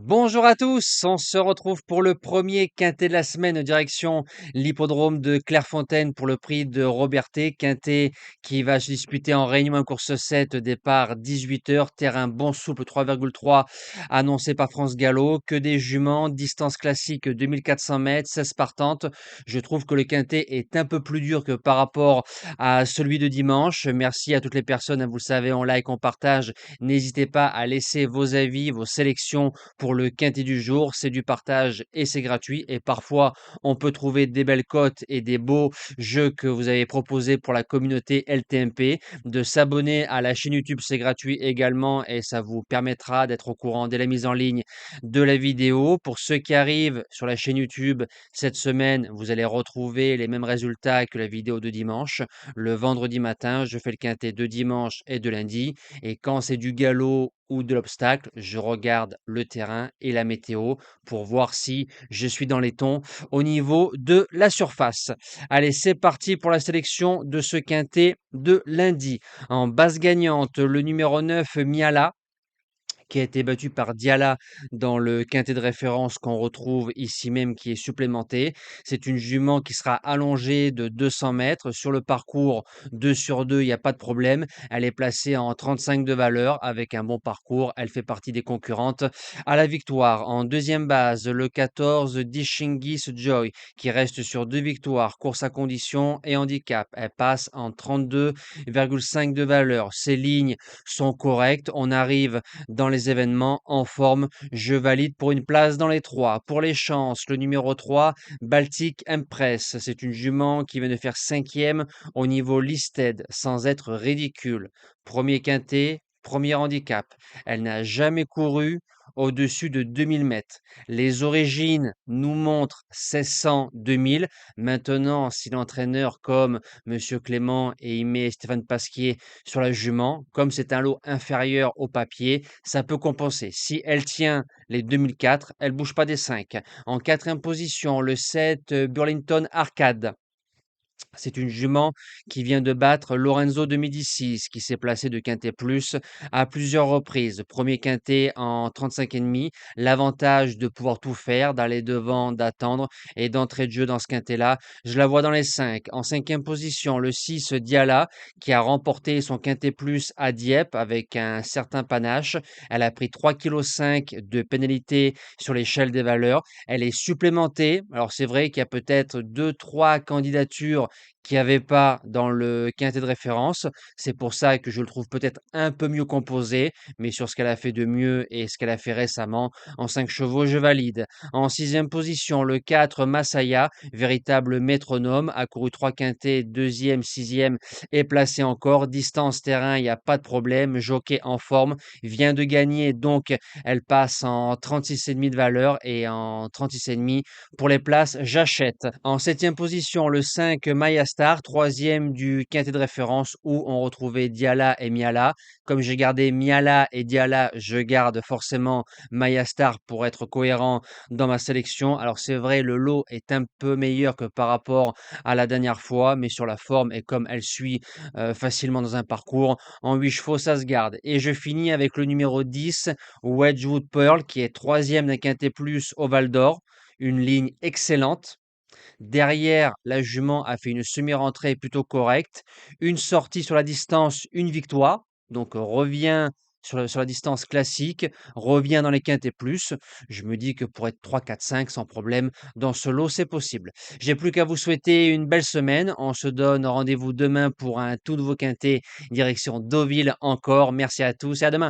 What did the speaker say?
Bonjour à tous, on se retrouve pour le premier quintet de la semaine direction l'hippodrome de Clairefontaine pour le prix de Robertet. Quintet qui va se disputer en Réunion 1 course 7, départ 18 h, terrain bon souple 3,3 annoncé par France Gallo, que des juments, distance classique 2400 mètres, 16 partantes. Je trouve que le quintet est un peu plus dur que par rapport à celui de dimanche. Merci à toutes les personnes, vous le savez, on like, on partage. N'hésitez pas à laisser vos avis, vos sélections pour le quintet du jour. C'est du partage et c'est gratuit. Et parfois, on peut trouver des belles cotes et des beaux jeux que vous avez proposés pour la communauté LTMP. De s'abonner à la chaîne YouTube, c'est gratuit également et ça vous permettra d'être au courant dès la mise en ligne de la vidéo. Pour ceux qui arrivent sur la chaîne YouTube cette semaine, vous allez retrouver les mêmes résultats que la vidéo de dimanche. Le vendredi matin, je fais le quintet de dimanche et de lundi. Et quand c'est du galop ou de l'obstacle, je regarde le terrain et la météo pour voir si je suis dans les tons au niveau de la surface. Allez, c'est parti pour la sélection de ce quintet de lundi. En base gagnante, le numéro 9, Miala, qui a été battu par Diala dans le quintet de référence qu'on retrouve ici même, qui est supplémenté. C'est une jument qui sera allongée de 200 mètres. Sur le parcours 2 sur 2, il n'y a pas de problème. Elle est placée en 35 de valeur avec un bon parcours. Elle fait partie des concurrentes à la victoire. En deuxième base, le 14, Dishingis Joy, qui reste sur 2 victoires, course à condition et handicap. Elle passe en 32,5 de valeur. Ses lignes sont correctes. On arrive dans les événements en forme. Je valide pour une place dans les 3. Pour les chances, le numéro 3, Baltic Empress. C'est une jument qui vient de faire 5e au niveau listed sans être ridicule. Premier quintet, premier handicap. Elle n'a jamais couru au-dessus de 2000 mètres. Les origines nous montrent 1600-2000. Maintenant, si l'entraîneur comme Monsieur Clément et il met Stéphane Pasquier sur la jument, comme c'est un lot inférieur au papier, ça peut compenser. Si elle tient les 2004, elle bouge pas des 5. En quatrième position, le 7, Burlington Arcade. C'est une jument qui vient de battre Lorenzo de Médicis, qui s'est placé de quintet plus à plusieurs reprises. Premier quintet en 35,5. L'avantage de pouvoir tout faire, d'aller devant, d'attendre et d'entrer de jeu dans ce quintet-là. Je la vois dans les 5. En cinquième position, le 6, Diala, qui a remporté son quintet plus à Dieppe avec un certain panache. Elle a pris 3,5 kg de pénalité sur l'échelle des valeurs. Elle est supplémentée. Alors c'est vrai qu'il y a peut-être 2-3 candidatures qu'il n'y avait pas dans le quintet de référence. C'est pour ça que je le trouve peut-être un peu mieux composé, mais sur ce qu'elle a fait de mieux et ce qu'elle a fait récemment, en 5 chevaux, je valide. En sixième position, le 4, Masaya, véritable métronome, a couru 3 quintets, deuxième, sixième et placé encore. Distance terrain, il n'y a pas de problème. Jockey en forme, vient de gagner, donc elle passe en 36,5 de valeur et en 36,5 pour les places, j'achète. En septième position, le 5, Maya Star, troisième du quintet de référence où on retrouvait Diala et Miala. Comme j'ai gardé Miala et Diala, je garde forcément Maya Star pour être cohérent dans ma sélection. Alors c'est vrai, le lot est un peu meilleur que par rapport à la dernière fois, mais sur la forme et comme elle suit facilement dans un parcours, en 8 chevaux, ça se garde. Et je finis avec le numéro 10, Wedgwood Pearl, qui est troisième d'un quintet plus au Val d'Or. Une ligne excellente. Derrière, la jument a fait une semi-rentrée plutôt correcte. Une sortie sur la distance, une victoire. Donc revient sur la distance classique, revient dans les quintés plus. Je me dis que pour être 3, 4, 5 sans problème, dans ce lot, c'est possible. J'ai plus qu'à vous souhaiter une belle semaine. On se donne rendez-vous demain pour un tout nouveau quintet direction Deauville encore. Merci à tous et à demain.